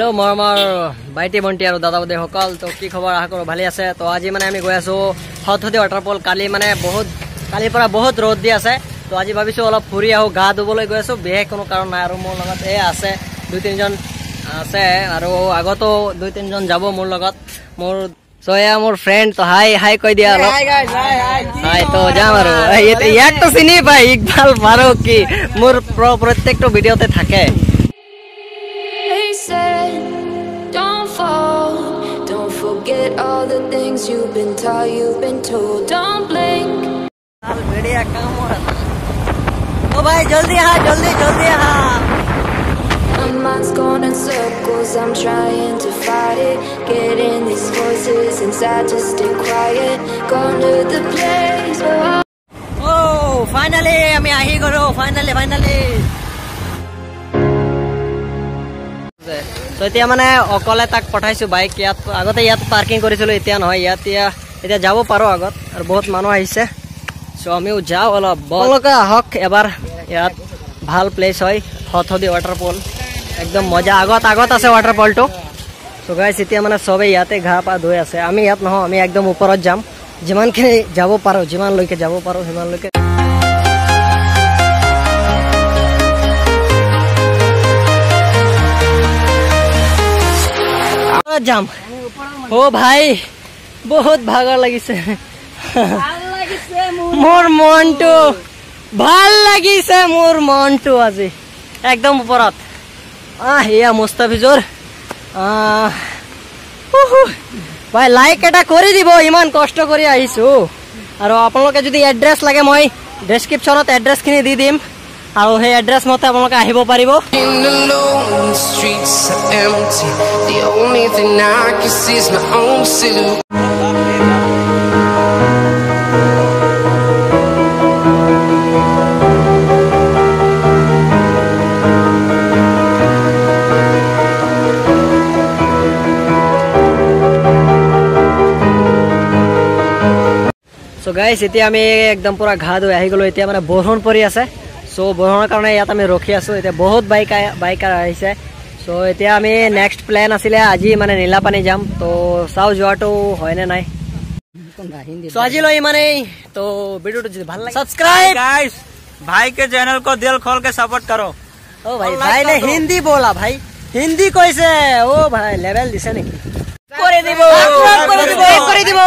Hello मरमर भाईटी Bunty और दादा बदे सकल तो कि खबर आशा करो भाले आछे। तो आज माने आमी गई आसो हथहदी वाटरफल। काली माने कालिर পৰা बहुत रद दी आछे तो आज भाविছো अलप फुरी आहू गा धुবলৈ गई आसो। बिहे कोनो कारण নাই और मोर लगत ए आछे दुई तीन जन आछे और आगतो दुई तीन जन जाबो मोर लगत मोर सोया मोर फ्रेंड। तो हाय हाय कह दिया अलप हाय गाइस हाय तो जाम और याक तो चिनि पाई इकबाल फारूकी मोर प्रत्येकটো ভিডিওতে থাকে। Don't fall, don't forget all the things you've been taught, you've been told. Don't blink. साल मीडिया काम हो रहा। ओ भाई जल्दी आ जल्दी जल्दी आ। My mind's going in circles, I'm trying to fight it. Getting these voices inside to stay quiet. Going to the place where Oh, finally আমি আহি গলো finally तो এতিয়া মানে অকলে তাক পঠাইছো বাইক ইয়াত আগতে ইয়াত পার্কিং কৰিছিলো এতিয়া নহয় এতিয়া যাব পাৰো আগত আৰু বহুত মানুহ আহিছে সো আমিও যাও অলপ বলকা হক এবাৰ ইয়াত ভাল প্লেস হয় হথদি ওয়াটারফল একদম মজা আগত আছে ওয়াটারফলটো। সো গাইস এতিয়া মানে সবে ইয়াতে ঘা পা ধুই আছে আমি ইয়াত নহয় আমি একদম ওপৰত যাম যিমানখিনি যাব পাৰো যিমান লৈকে যাব পাৰো সিমান লৈকে जाम। ओ भाई बहुत भागर लगिसे मोर मनटो ভাল লাগিছে मोर मनटो আজি একদম উপৰত এয়া মুস্তাফিজৰ ভাই লাইক এটা কৰি দিব ইমান কষ্ট কৰি আহিছো আৰু আপোনালোকে যদি এড্ৰেছ লাগে মই ডেসক্ৰিপচনত এড্ৰেছ খিনি দি দিম আৰু সেই এড্ৰেছ মতে আপোনালোকে আহিব পাৰিব। সো গাইস এতিয়া আমি একদম পুৰা ঘা ধুই আহি গলো এতিয়া মানে বৰষুণ পৰি আছে। সো বৰষুণৰ কাৰণে ইয়াত আমি ৰখি আছো এতিয়া বহুত বাইক আহিছে। সো এতিয়া আমি নেক্সট প্ল্যান আছিলে আজি মানে নীলাপানী যাম তো চাও যোৱাটো হয় নে নাই। সো আজি লৈ মানে তো ভিডিওটো যদি ভাল লাগে सब्सक्राइब गाइस भाई के चैनल को दिल खोल के सपोर्ट करो। ओ भाई ने हिंदी बोला भाई हिंदी कैसे ओ भाई लेवल दिसे नेকি করে দিব